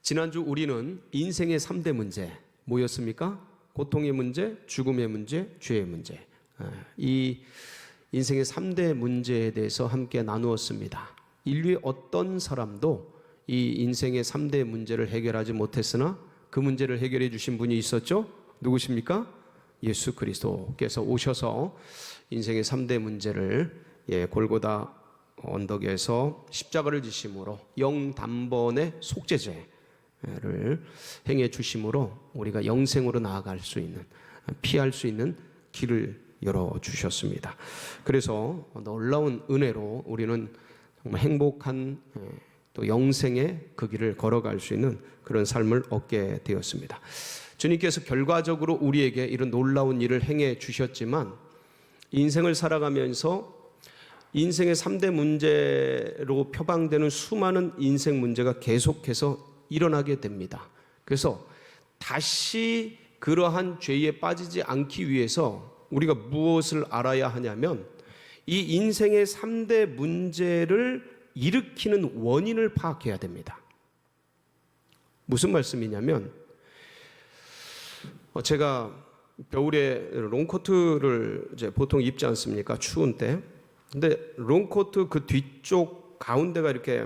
지난주 우리는 인생의 3대 문제 뭐였습니까? 고통의 문제, 죽음의 문제, 죄의 문제. 이 인생의 3대 문제에 대해서 함께 나누었습니다. 인류의 어떤 사람도 이 인생의 3대 문제를 해결하지 못했으나 그 문제를 해결해 주신 분이 있었죠? 누구십니까? 예수 그리스도께서 오셔서 인생의 3대 문제를 골고다 언덕에서 십자가를 지심으로 영단번의 속죄제를 행해 주심으로 우리가 영생으로 나아갈 수 있는, 피할 수 있는 길을 열어주셨습니다. 그래서 놀라운 은혜로 우리는 정말 행복한 또 영생의 그 길을 걸어갈 수 있는 그런 삶을 얻게 되었습니다. 주님께서 결과적으로 우리에게 이런 놀라운 일을 행해 주셨지만 인생을 살아가면서 인생의 3대 문제로 표방되는 수많은 인생 문제가 계속해서 일어나게 됩니다. 그래서 다시 그러한 죄에 빠지지 않기 위해서 우리가 무엇을 알아야 하냐면 이 인생의 3대 문제를 일으키는 원인을 파악해야 됩니다. 무슨 말씀이냐면 제가 겨울에 롱코트를 이제 보통 입지 않습니까? 추운 때. 근데 롱코트 그 뒤쪽 가운데가 이렇게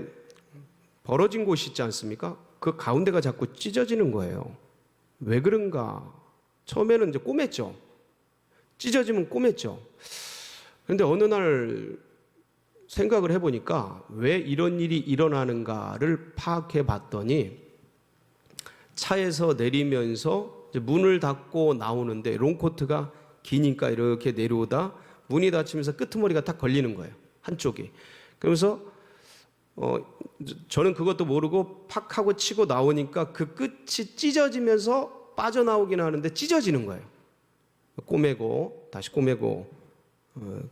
벌어진 곳이 있지 않습니까? 그 가운데가 자꾸 찢어지는 거예요. 왜 그런가? 처음에는 이제 꼬맸죠. 찢어지면 꼬맸죠. 그런데 어느 날 생각을 해보니까 왜 이런 일이 일어나는가를 파악해 봤더니 차에서 내리면서 이제 문을 닫고 나오는데 롱코트가 기니까 이렇게 내려오다 문이 닫히면서 끄트머리가 딱 걸리는 거예요. 한쪽이. 그러면서 저는 그것도 모르고 팍 하고 치고 나오니까 그 끝이 찢어지면서 빠져나오긴 하는데 찢어지는 거예요. 꼬매고 다시 꼬매고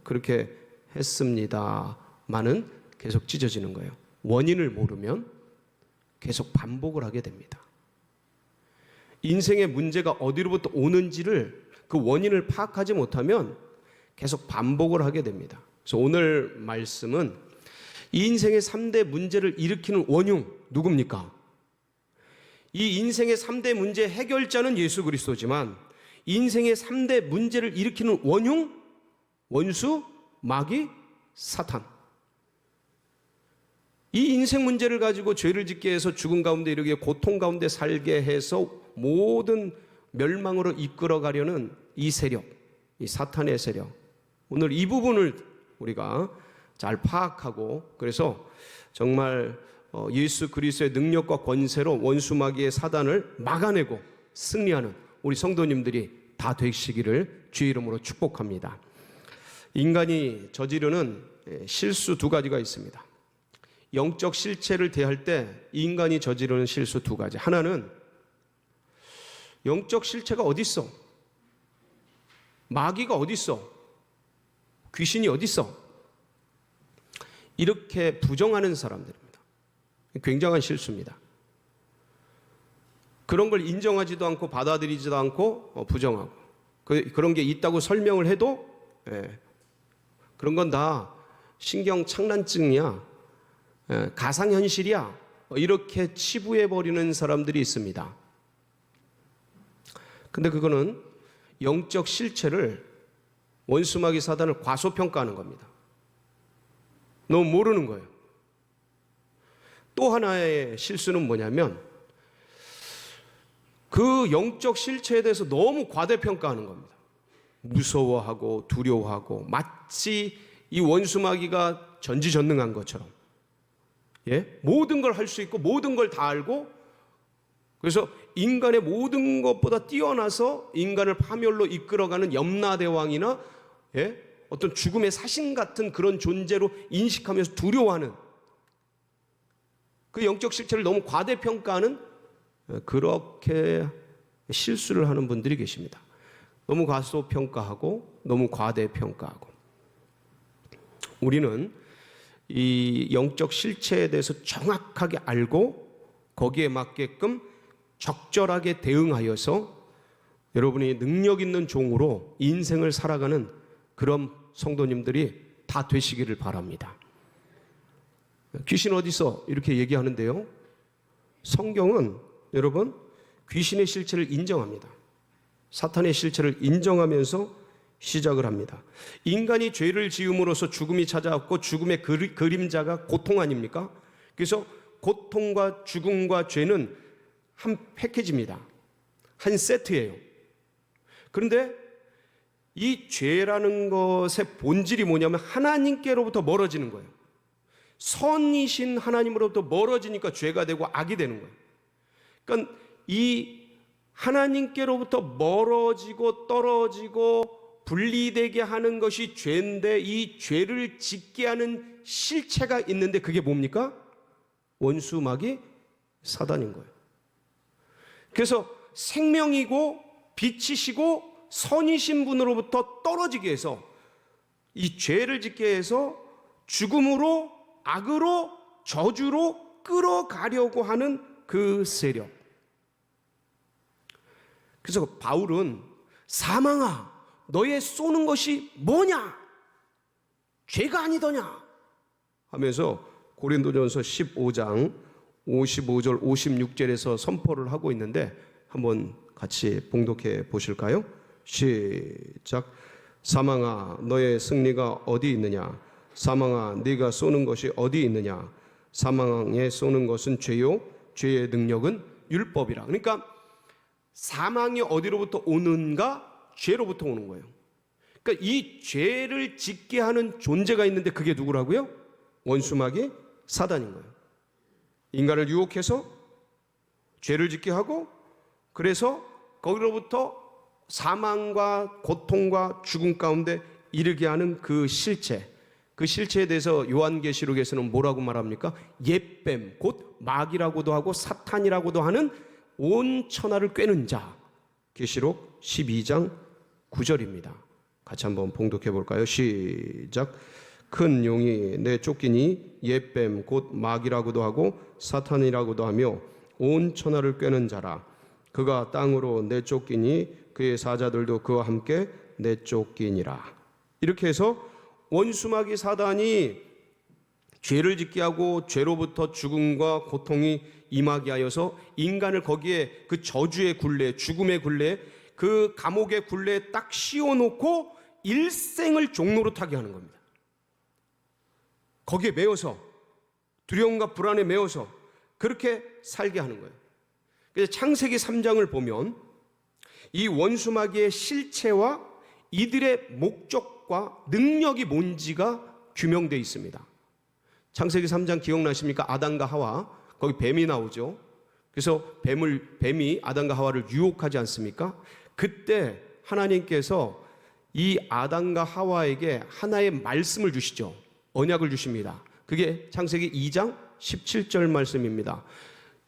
그렇게 했습니다만은 계속 찢어지는 거예요. 원인을 모르면 계속 반복을 하게 됩니다. 인생의 문제가 어디로부터 오는지를 그 원인을 파악하지 못하면 계속 반복을 하게 됩니다. 그래서 오늘 말씀은 이 인생의 3대 문제를 일으키는 원흉 누굽니까? 이 인생의 3대 문제 해결자는 예수 그리스도지만 인생의 3대 문제를 일으키는 원흉, 원수, 마귀, 사탄. 이 인생 문제를 가지고 죄를 짓게 해서 죽음 가운데 이르게 고통 가운데 살게 해서 모든 멸망으로 이끌어가려는 이 세력, 이 사탄의 세력. 오늘 이 부분을 우리가 잘 파악하고 그래서 정말 예수 그리스도의 능력과 권세로 원수 마귀의 사단을 막아내고 승리하는 우리 성도님들이 다 되시기를 주의 이름으로 축복합니다. 인간이 저지르는 실수 두 가지가 있습니다. 영적 실체를 대할 때 인간이 저지르는 실수 두 가지. 하나는 영적 실체가 어디 있어? 마귀가 어디 있어? 귀신이 어디 있어? 이렇게 부정하는 사람들입니다. 굉장한 실수입니다. 그런 걸 인정하지도 않고 받아들이지도 않고 부정하고 그런 게 있다고 설명을 해도 그런 건 다 신경 착란증이야, 가상현실이야 이렇게 치부해버리는 사람들이 있습니다. 근데 그거는 영적 실체를 원수마귀 사단을 과소평가하는 겁니다. 너무 모르는 거예요. 또 하나의 실수는 뭐냐면 그 영적 실체에 대해서 너무 과대평가하는 겁니다. 무서워하고 두려워하고 마치 이 원수마귀가 전지전능한 것처럼 모든 걸 할 수 있고 모든 걸 다 알고 그래서 인간의 모든 것보다 뛰어나서 인간을 파멸로 이끌어가는 염라대왕이나 어떤 죽음의 사신 같은 그런 존재로 인식하면서 두려워하는 그 영적 실체를 너무 과대평가하는 그렇게 실수를 하는 분들이 계십니다. 너무 과소평가하고 너무 과대평가하고 우리는 이 영적 실체에 대해서 정확하게 알고 거기에 맞게끔 적절하게 대응하여서 여러분이 능력 있는 종으로 인생을 살아가는 그런 성도님들이 다 되시기를 바랍니다. 귀신 어디 있어? 이렇게 얘기하는데요. 성경은 여러분 귀신의 실체를 인정합니다. 사탄의 실체를 인정하면서 시작을 합니다. 인간이 죄를 지음으로써 죽음이 찾아왔고 죽음의 그림자가 고통 아닙니까? 그래서 고통과 죽음과 죄는 한 패키지입니다. 한 세트예요. 그런데 이 죄라는 것의 본질이 뭐냐면 하나님께로부터 멀어지는 거예요. 선이신 하나님으로부터 멀어지니까 죄가 되고 악이 되는 거예요. 그러니까 이 하나님께로부터 멀어지고 떨어지고 분리되게 하는 것이 죄인데, 이 죄를 짓게 하는 실체가 있는데 그게 뭡니까? 원수마귀 사단인 거예요. 그래서 생명이고 빛이시고 선이신 분으로부터 떨어지게 해서 이 죄를 짓게 해서 죽음으로, 악으로, 저주로 끌어가려고 하는 그 세력. 그래서 바울은 사망아 너의 쏘는 것이 뭐냐? 죄가 아니더냐? 하면서 고린도전서 15장 55절 56절에서 선포를 하고 있는데 한번 같이 봉독해 보실까요? 시작. 사망아 너의 승리가 어디 있느냐? 사망아 네가 쏘는 것이 어디 있느냐? 사망에 쏘는 것은 죄요 죄의 능력은 율법이라. 그러니까 사망이 어디로부터 오는가? 죄로부터 오는 거예요. 그러니까 이 죄를 짓게 하는 존재가 있는데 그게 누구라고요? 원수마귀 사단인 거예요. 인간을 유혹해서 죄를 짓게 하고, 그래서 거기로부터 사망과 고통과 죽음 가운데 이르게 하는 그 실체, 그 실체에 대해서 요한계시록에서는 뭐라고 말합니까? 옛뱀, 곧 마귀라고도 하고 사탄이라고도 하는 온 천하를 꿰는 자. 계시록 12장 9절입니다. 같이 한번 봉독해 볼까요? 시작. 큰 용이 내쫓기니 옛뱀 곧 마귀라고도 하고 사탄이라고도 하며 온 천하를 꿰는 자라. 그가 땅으로 내쫓기니 그의 사자들도 그와 함께 내쫓기니라. 이렇게 해서 원수마귀 사단이 죄를 짓게 하고 죄로부터 죽음과 고통이 임하게 하여서 인간을 거기에 그 저주의 굴레, 죽음의 굴레, 그 감옥의 굴레에 딱 씌워놓고 일생을 종로로 타게 하는 겁니다. 거기에 매여서, 두려움과 불안에 매여서 그렇게 살게 하는 거예요. 그래서 창세기 3장을 보면 이 원수마귀의 실체와 이들의 목적과 능력이 뭔지가 규명되어 있습니다. 창세기 3장 기억나십니까? 아담과 하와, 거기 뱀이 나오죠. 그래서 뱀이 아담과 하와를 유혹하지 않습니까? 그때 하나님께서 이 아담과 하와에게 하나의 말씀을 주시죠. 언약을 주십니다. 그게 창세기 2장 17절 말씀입니다.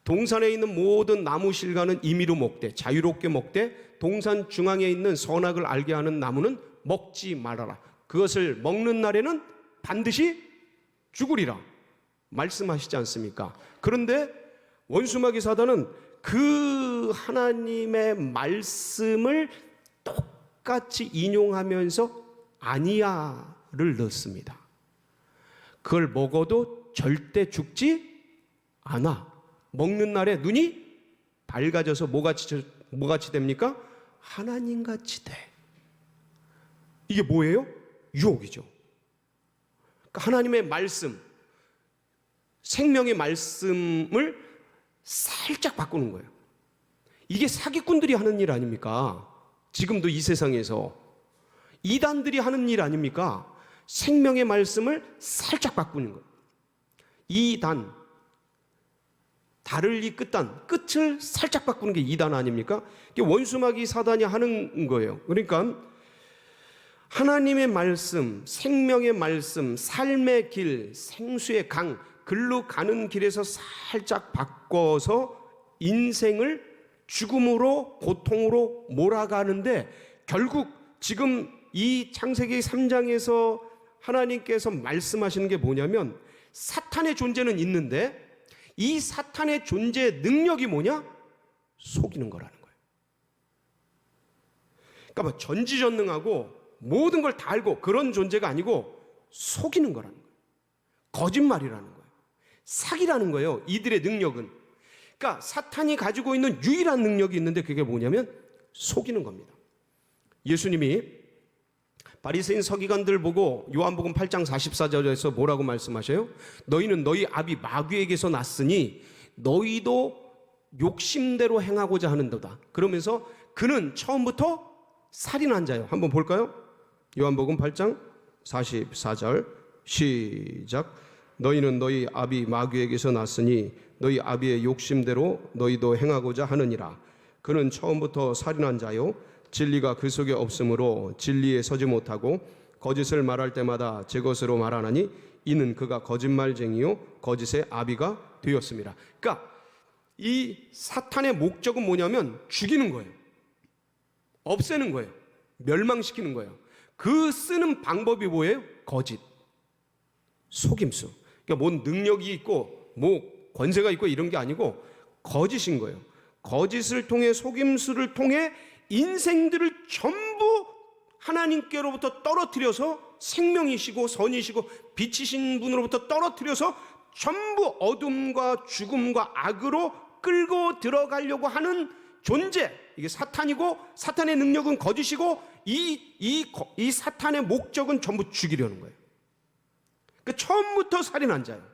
동산에 있는 모든 나무 실과는 임의로 먹되 자유롭게 먹되 동산 중앙에 있는 선악을 알게 하는 나무는 먹지 말아라. 그것을 먹는 날에는 반드시 죽으리라 말씀하시지 않습니까? 그런데 원수마귀 사단은 그 하나님의 말씀을 똑같이 인용하면서 아니야를 넣습니다. 그걸 먹어도 절대 죽지 않아. 먹는 날에 눈이 밝아져서 뭐같이 됩니까? 하나님같이 돼. 이게 뭐예요? 유혹이죠. 그러니까 하나님의 말씀, 생명의 말씀을 살짝 바꾸는 거예요. 이게 사기꾼들이 하는 일 아닙니까? 지금도 이 세상에서 이단들이 하는 일 아닙니까? 생명의 말씀을 살짝 바꾸는 거예요. 이단, 달을 이 끝단, 끝을 살짝 바꾸는 게 이단 아닙니까? 이게 원수마귀 사단이 하는 거예요. 그러니까 하나님의 말씀, 생명의 말씀, 삶의 길, 생수의 강, 글로 가는 길에서 살짝 바꿔서 인생을 죽음으로, 고통으로 몰아가는데, 결국 지금 이 창세기 3장에서 하나님께서 말씀하시는 게 뭐냐면, 사탄의 존재는 있는데 이 사탄의 존재의 능력이 뭐냐? 속이는 거라는 거예요. 그러니까 뭐 전지전능하고 모든 걸 다 알고 그런 존재가 아니고 속이는 거라는 거예요. 거짓말이라는 거예요. 사기라는 거예요. 이들의 능력은. 그러니까 사탄이 가지고 있는 유일한 능력이 있는데 그게 뭐냐면 속이는 겁니다. 예수님이 바리새인 서기관들 보고 요한복음 8장 44절에서 뭐라고 말씀하셔요? 너희는 너희 아비 마귀에게서 났으니 너희도 욕심대로 행하고자 하는도다. 그러면서 그는 처음부터 살인한 자요. 한번 볼까요? 요한복음 8장 44절 시작. 너희는 너희 아비 마귀에게서 났으니 너희 아비의 욕심대로 너희도 행하고자 하느니라. 그는 처음부터 살인한 자요 진리가 그 속에 없으므로 진리에 서지 못하고 거짓을 말할 때마다 제 것으로 말하나니 이는 그가 거짓말쟁이요 거짓의 아비가 되었습니다. 그러니까 이 사탄의 목적은 뭐냐면 죽이는 거예요. 없애는 거예요. 멸망시키는 거예요. 그 쓰는 방법이 뭐예요? 거짓, 속임수. 그러니까 뭔 능력이 있고 뭐 권세가 있고 이런 게 아니고 거짓인 거예요. 거짓을 통해 속임수를 통해 인생들을 전부 하나님께로부터 떨어뜨려서 생명이시고 선이시고 빛이신 분으로부터 떨어뜨려서 전부 어둠과 죽음과 악으로 끌고 들어가려고 하는 존재, 이게 사탄이고 사탄의 능력은 거짓이고 이 사탄의 목적은 전부 죽이려는 거예요. 그러니까 처음부터 살인한 자예요.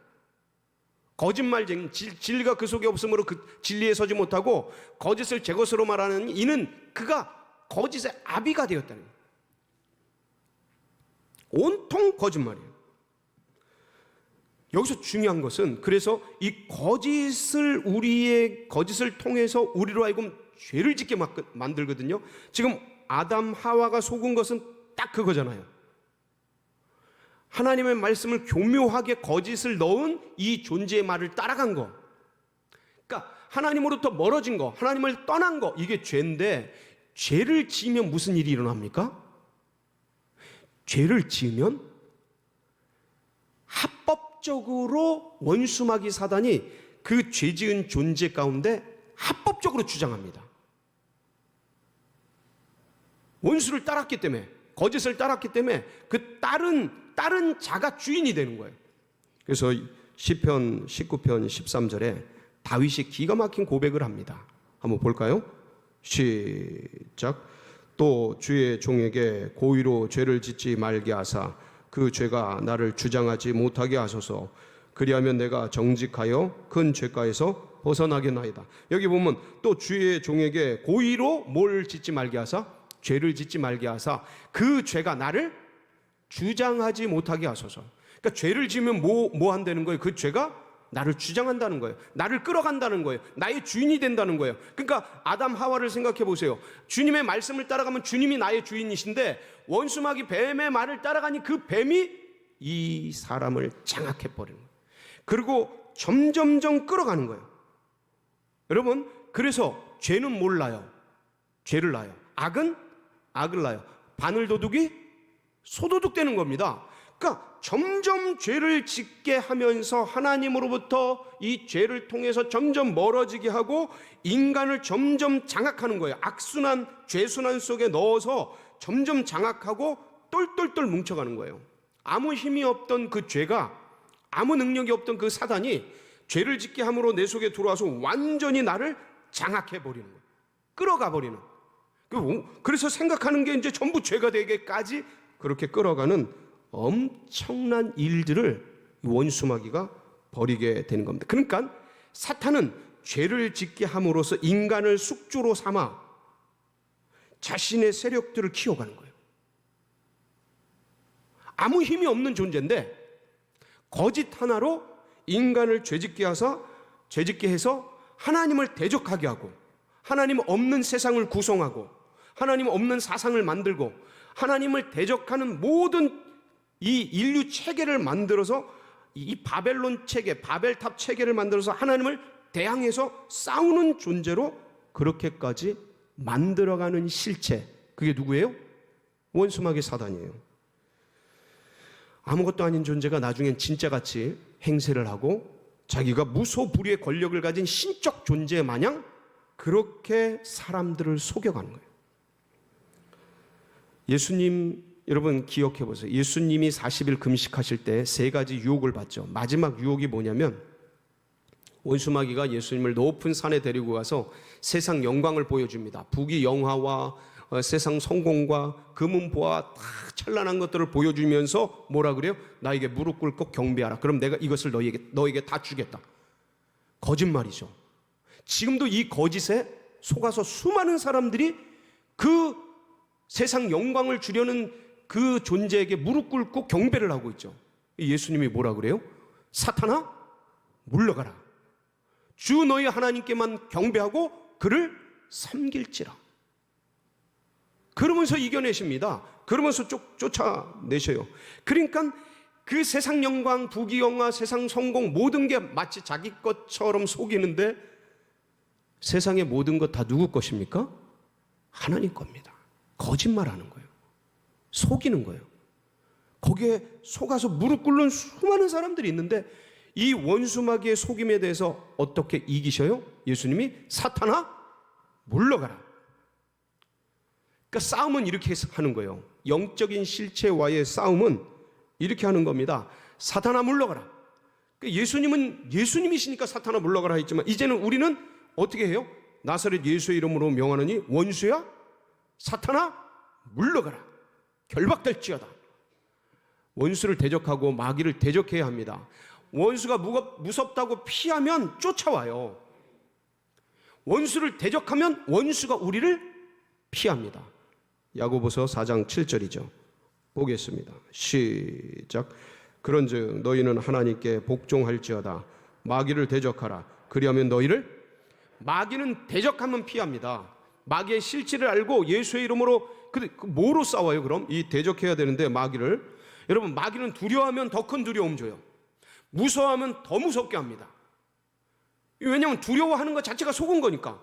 거짓말쟁이, 진리가 그 속에 없으므로 그 진리에 서지 못하고 거짓을 제 것으로 말하는 이는 그가 거짓의 아비가 되었다는 거예요. 온통 거짓말이에요. 여기서 중요한 것은 그래서 이 거짓을 통해서 우리로 하여금 죄를 짓게 만들거든요. 지금 아담 하와가 속은 것은 딱 그거잖아요. 하나님의 말씀을 교묘하게 거짓을 넣은 이 존재의 말을 따라간 거. 그러니까 하나님으로부터 멀어진 거, 하나님을 떠난 거, 이게 죄인데 죄를 지으면 무슨 일이 일어납니까? 죄를 지으면 합법적으로 원수마귀 사단이 그 죄 지은 존재 가운데 합법적으로 주장합니다. 원수를 따랐기 때문에, 거짓을 따랐기 때문에 그 다른 자가 주인이 되는 거예요. 그래서 시편 19편 13절에 다윗이 기가 막힌 고백을 합니다. 한번 볼까요? 시작. 또 주의 종에게 고의로 죄를 짓지 말게 하사 그 죄가 나를 주장하지 못하게 하소서. 그리하면 내가 정직하여 큰 죄가에서 벗어나겠나이다. 여기 보면 또 주의 종에게 고의로 뭘 짓지 말게 하사? 죄를 짓지 말게 하사 그 죄가 나를 주장하지 못하게 하소서. 그러니까 죄를 지으면 뭐 한다는 거예요? 그 죄가 나를 주장한다는 거예요. 나를 끌어간다는 거예요. 나의 주인이 된다는 거예요. 그러니까 아담 하와를 생각해 보세요. 주님의 말씀을 따라가면 주님이 나의 주인이신데 원수마귀 뱀의 말을 따라가니 그 뱀이 이 사람을 장악해 버리는 거예요. 그리고 점점점 끌어가는 거예요. 여러분, 그래서 죄는 뭘 낳아요? 죄를 낳아요. 악은 악을 낳아요. 바늘도둑이 소도둑 되는 겁니다. 그러니까 점점 죄를 짓게 하면서 하나님으로부터 이 죄를 통해서 점점 멀어지게 하고 인간을 점점 장악하는 거예요. 악순환, 죄순환 속에 넣어서 점점 장악하고 똘똘똘 뭉쳐가는 거예요. 아무 힘이 없던 그 죄가, 아무 능력이 없던 그 사단이 죄를 짓게 함으로 내 속에 들어와서 완전히 나를 장악해버리는 거예요. 끌어가 버리는. 그래서 생각하는 게 이제 전부 죄가 되게까지 그렇게 끌어가는 엄청난 일들을 원수마귀가 벌이게 되는 겁니다. 그러니까 사탄은 죄를 짓게 함으로써 인간을 숙주로 삼아 자신의 세력들을 키워가는 거예요. 아무 힘이 없는 존재인데 거짓 하나로 인간을 죄짓게 해서 하나님을 대적하게 하고 하나님 없는 세상을 구성하고 하나님 없는 사상을 만들고 하나님을 대적하는 모든 이 인류 체계를 만들어서 이 바벨론 체계, 바벨탑 체계를 만들어서 하나님을 대항해서 싸우는 존재로 그렇게까지 만들어가는 실체, 그게 누구예요? 원수마귀 사단이에요. 아무것도 아닌 존재가 나중엔 진짜같이 행세를 하고 자기가 무소불위의 권력을 가진 신적 존재 마냥 그렇게 사람들을 속여가는 거예요. 예수님, 여러분 기억해 보세요. 예수님이 40일 금식하실 때 세 가지 유혹을 받죠. 마지막 유혹이 뭐냐면 원수마귀가 예수님을 높은 산에 데리고 가서 세상 영광을 보여줍니다. 부귀 영화와 세상 성공과 금은보화 다 찬란한 것들을 보여주면서 뭐라 그래요? 나에게 무릎 꿇고 경배하라. 그럼 내가 이것을 너에게 다 주겠다. 거짓말이죠. 지금도 이 거짓에 속아서 수많은 사람들이 그 세상 영광을 주려는 그 존재에게 무릎 꿇고 경배를 하고 있죠. 예수님이 뭐라 그래요? 사탄아, 물러가라. 주 너희 하나님께만 경배하고 그를 섬길지라. 그러면서 이겨내십니다. 그러면서 쫓아내셔요. 그러니까 그 세상 영광, 부귀 영화, 세상 성공 모든 게 마치 자기 것처럼 속이는데 세상의 모든 것 다 누구 것입니까? 하나님 겁니다. 거짓말하는 거예요. 속이는 거예요. 거기에 속아서 무릎 꿇는 수많은 사람들이 있는데 이 원수마귀의 속임에 대해서 어떻게 이기셔요? 예수님이 사탄아 물러가라. 그러니까 싸움은 이렇게 하는 거예요. 영적인 실체와의 싸움은 이렇게 하는 겁니다. 사탄아 물러가라. 그러니까 예수님은 예수님이시니까 사탄아 물러가라 했지만 이제는 우리는 어떻게 해요? 나사렛 예수의 이름으로 명하노니 원수야 사탄아 물러가라. 결박될지어다. 원수를 대적하고 마귀를 대적해야 합니다. 원수가 무섭다고 피하면 쫓아와요. 원수를 대적하면 원수가 우리를 피합니다. 야고보서 4장 7절이죠. 보겠습니다. 시작. 그런즉 너희는 하나님께 복종할지어다. 마귀를 대적하라. 그리하면 너희를, 마귀는 대적하면 피합니다. 마귀의 실체를 알고 예수의 이름으로, 뭐로 싸워요 그럼? 이 대적해야 되는데 마귀를, 여러분 마귀는 두려워하면 더 큰 두려움 줘요. 무서워하면 더 무섭게 합니다. 왜냐하면 두려워하는 것 자체가 속은 거니까.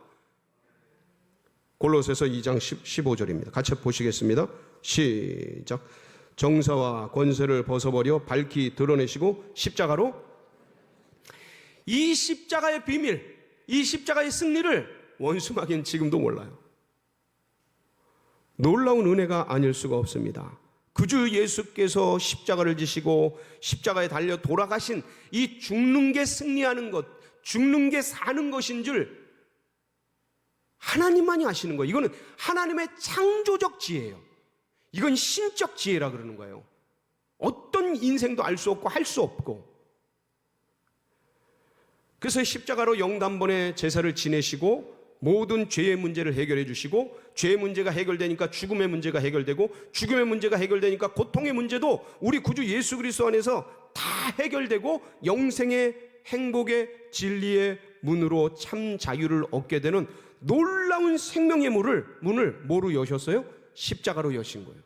골로새서 2장 15절입니다. 같이 보시겠습니다. 시작. 정사와 권세를 벗어버려 밝히 드러내시고 십자가로, 이 십자가의 비밀, 이 십자가의 승리를 원수마귀는 지금도 몰라요. 놀라운 은혜가 아닐 수가 없습니다. 그 주 예수께서 십자가를 지시고 십자가에 달려 돌아가신 이 죽는 게 승리하는 것, 죽는 게 사는 것인 줄 하나님만이 아시는 거예요. 이거는 하나님의 창조적 지혜예요. 이건 신적 지혜라 그러는 거예요. 어떤 인생도 알 수 없고 할 수 없고. 그래서 십자가로 영단번에 제사를 지내시고 모든 죄의 문제를 해결해 주시고, 죄의 문제가 해결되니까 죽음의 문제가 해결되고, 죽음의 문제가 해결되니까 고통의 문제도 우리 구주 예수 그리스도 안에서 다 해결되고 영생의 행복의 진리의 문으로 참 자유를 얻게 되는 놀라운 생명의 문을 뭐로 여셨어요? 십자가로 여신 거예요.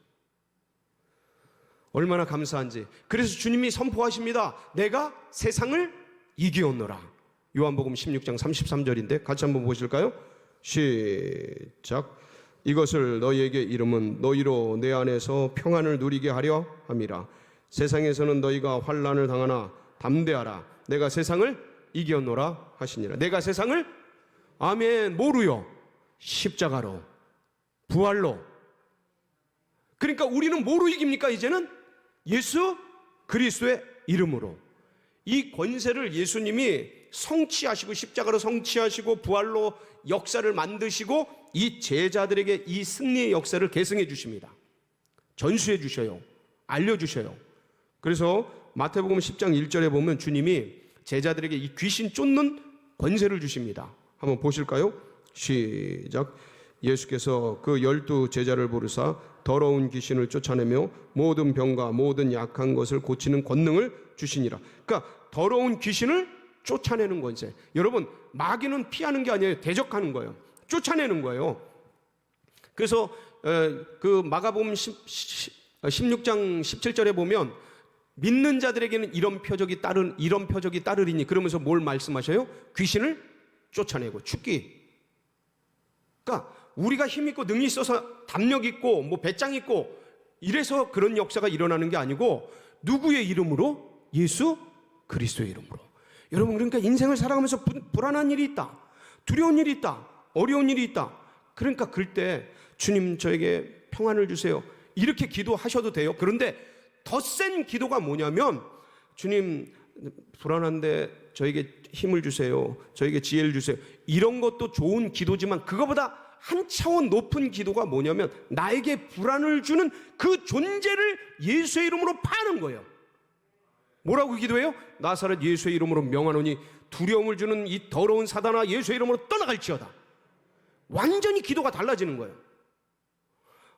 얼마나 감사한지. 그래서 주님이 선포하십니다. 내가 세상을 이기었노라. 요한복음 16장 33절인데 같이 한번 보실까요? 시작. 이것을 너희에게 이름은 너희로 내 안에서 평안을 누리게 하려 함이라. 세상에서는 너희가 환난을 당하나 담대하라. 내가 세상을 이겼노라 하시니라. 내가 세상을, 아멘, 뭐로요? 십자가로, 부활로. 그러니까 우리는 뭐로 이깁니까? 이제는 예수 그리스도의 이름으로. 이 권세를 예수님이 성취하시고 십자가로 성취하시고 부활로 역사를 만드시고 이 제자들에게 이 승리의 역사를 계승해 주십니다. 전수해 주셔요. 알려주셔요. 그래서 마태복음 10장 1절에 보면 주님이 제자들에게 이 귀신 쫓는 권세를 주십니다. 한번 보실까요? 시작. 예수께서 그 12 제자를 부르사 더러운 귀신을 쫓아내며 모든 병과 모든 약한 것을 고치는 권능을 주시니라. 그러니까 더러운 귀신을 쫓아내는 권세. 여러분, 마귀는 피하는 게 아니에요. 대적하는 거예요. 쫓아내는 거예요. 그래서 그 마가복음 16장 17절에 보면 믿는 자들에게는 이런 표적이 따르리니, 그러면서 뭘 말씀하셔요? 귀신을 쫓아내고 죽기. 그러니까 우리가 힘 있고 능이 있어서 담력 있고 뭐 배짱 있고 이래서 그런 역사가 일어나는 게 아니고 누구의 이름으로? 예수 그리스도의 이름으로. 여러분, 그러니까 인생을 살아가면서 불안한 일이 있다, 두려운 일이 있다, 어려운 일이 있다. 그러니까 그럴 때 주님 저에게 평안을 주세요, 이렇게 기도하셔도 돼요. 그런데 더 센 기도가 뭐냐면, 주님 불안한데 저에게 힘을 주세요. 저에게 지혜를 주세요. 이런 것도 좋은 기도지만 그거보다 한 차원 높은 기도가 뭐냐면 나에게 불안을 주는 그 존재를 예수의 이름으로 파는 거예요. 뭐라고 기도해요? 나사렛 예수의 이름으로 명하노니 두려움을 주는 이 더러운 사단아 예수의 이름으로 떠나갈지어다. 완전히 기도가 달라지는 거예요.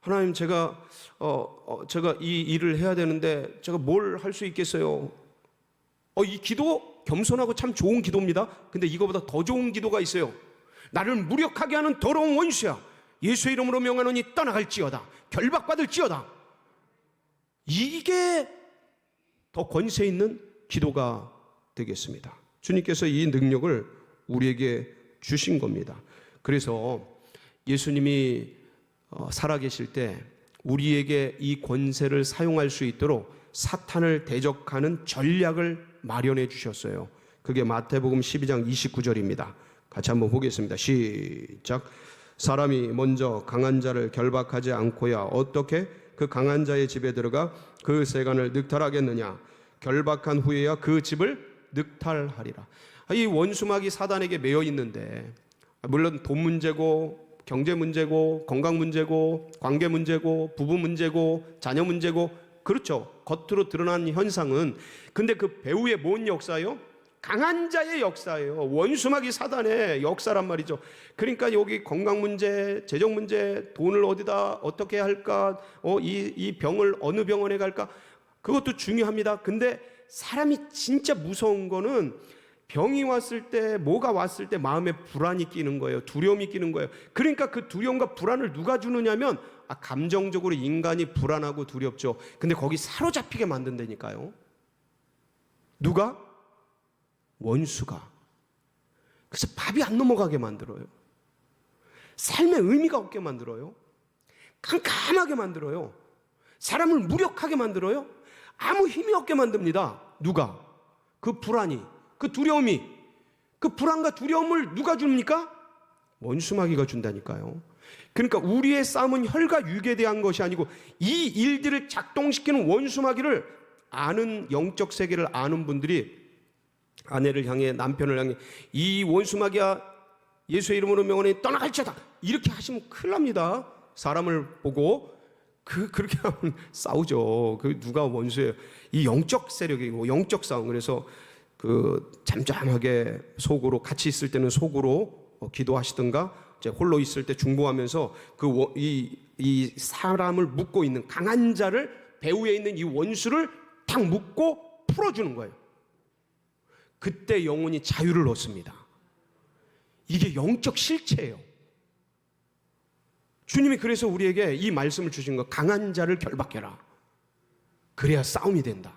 하나님, 제가 이 일을 해야 되는데 제가 뭘 할 수 있겠어요? 이 기도 겸손하고 참 좋은 기도입니다. 근데 이거보다 더 좋은 기도가 있어요. 나를 무력하게 하는 더러운 원수야, 예수의 이름으로 명하노니 떠나갈지어다. 결박받을지어다. 이게 더 권세 있는 기도가 되겠습니다. 주님께서 이 능력을 우리에게 주신 겁니다. 그래서 예수님이 살아계실 때 우리에게 이 권세를 사용할 수 있도록 사탄을 대적하는 전략을 마련해 주셨어요. 그게 마태복음 12장 29절입니다. 같이 한번 보겠습니다. 시작. 사람이 먼저 강한 자를 결박하지 않고야 어떻게 그 강한 자의 집에 들어가 그 세간을 늑탈하겠느냐. 결박한 후에야 그 집을 늑탈하리라. 이 원수막이 사단에게 매여 있는데, 물론 돈 문제고 경제 문제고 건강 문제고 관계 문제고 부부 문제고 자녀 문제고, 그렇죠, 겉으로 드러난 현상은. 근데 그 배후에 뭔 역사예요? 강한 자의 역사예요. 원수막이 사단의 역사란 말이죠. 그러니까 여기 건강 문제, 재정 문제, 돈을 어디다 어떻게 할까, 이 병을 어느 병원에 갈까, 그것도 중요합니다. 근데 사람이 진짜 무서운 거는 병이 왔을 때, 뭐가 왔을 때 마음에 불안이 끼는 거예요. 두려움이 끼는 거예요. 그러니까 그 두려움과 불안을 누가 주느냐면 감정적으로 인간이 불안하고 두렵죠. 근데 거기 사로잡히게 만든다니까요. 누가? 원수가. 그래서 밥이 안 넘어가게 만들어요. 삶에 의미가 없게 만들어요. 깜깜하게 만들어요. 사람을 무력하게 만들어요. 아무 힘이 없게 만듭니다. 누가? 그 불안이, 그 두려움이, 그 불안과 두려움을 누가 줍니까? 원수마귀가 준다니까요. 그러니까 우리의 싸움은 혈과 육에 대한 것이 아니고 이 일들을 작동시키는 원수마귀를 아는, 영적 세계를 아는 분들이 아내를 향해, 남편을 향해 이 원수마귀야 예수의 이름으로 명하니 떠나갈지어다 이렇게 하시면 큰일 납니다. 사람을 보고 그렇게 하면 싸우죠. 누가 원수예요? 이 영적 세력이고 영적 싸움. 그래서 잠잠하게 속으로, 같이 있을 때는 속으로 기도하시든가, 이제 홀로 있을 때 중보하면서 이 사람을 묶고 있는 강한 자를, 배후에 있는 이 원수를 탁 묶고 풀어주는 거예요. 그때 영혼이 자유를 얻습니다. 이게 영적 실체예요. 주님이 그래서 우리에게 이 말씀을 주신 거, 강한 자를 결박해라. 그래야 싸움이 된다.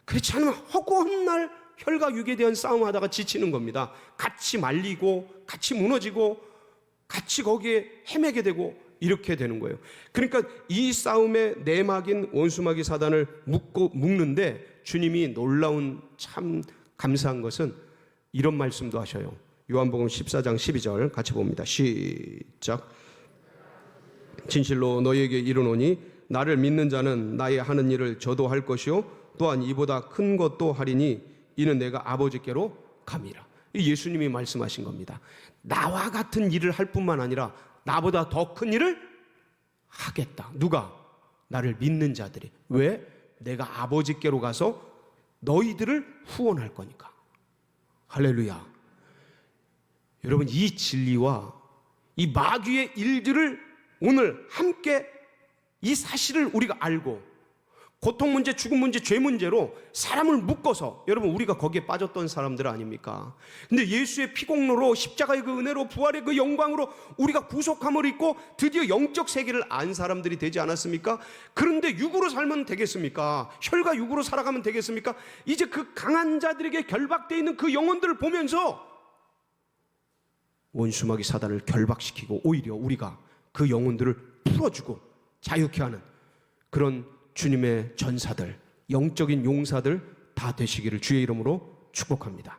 그렇지 않으면 허구한 날 혈과 육에 대한 싸움하다가 지치는 겁니다. 같이 말리고 같이 무너지고 같이 거기에 헤매게 되고 이렇게 되는 거예요. 그러니까 이 싸움의 내막인 원수마귀 사단을 묶는데 주님이 놀라운, 참 감사한 것은 이런 말씀도 하셔요. 요한복음 14장 12절 같이 봅니다. 시작. 진실로 너희에게 이르노니 나를 믿는 자는 나의 하는 일을 저도 할 것이요 또한 이보다 큰 것도 하리니 이는 내가 아버지께로 감이라. 예수님이 말씀하신 겁니다. 나와 같은 일을 할 뿐만 아니라 나보다 더 큰 일을 하겠다. 누가? 나를 믿는 자들이. 왜? 내가 아버지께로 가서 너희들을 후원할 거니까. 할렐루야. 여러분, 이 진리와 이 마귀의 일들을 오늘 함께, 이 사실을 우리가 알고, 고통 문제, 죽음 문제, 죄 문제로 사람을 묶어서, 여러분 우리가 거기에 빠졌던 사람들 아닙니까? 근데 예수의 피공로로, 십자가의 그 은혜로, 부활의 그 영광으로 우리가 구속함을 입고 드디어 영적 세계를 안 사람들이 되지 않았습니까? 그런데 육으로 살면 되겠습니까? 혈과 육으로 살아가면 되겠습니까? 이제 그 강한 자들에게 결박되어 있는 그 영혼들을 보면서 원수마귀 사단을 결박시키고 오히려 우리가 그 영혼들을 풀어주고 자유케 하는 그런 주님의 전사들, 영적인 용사들 다 되시기를 주의 이름으로 축복합니다.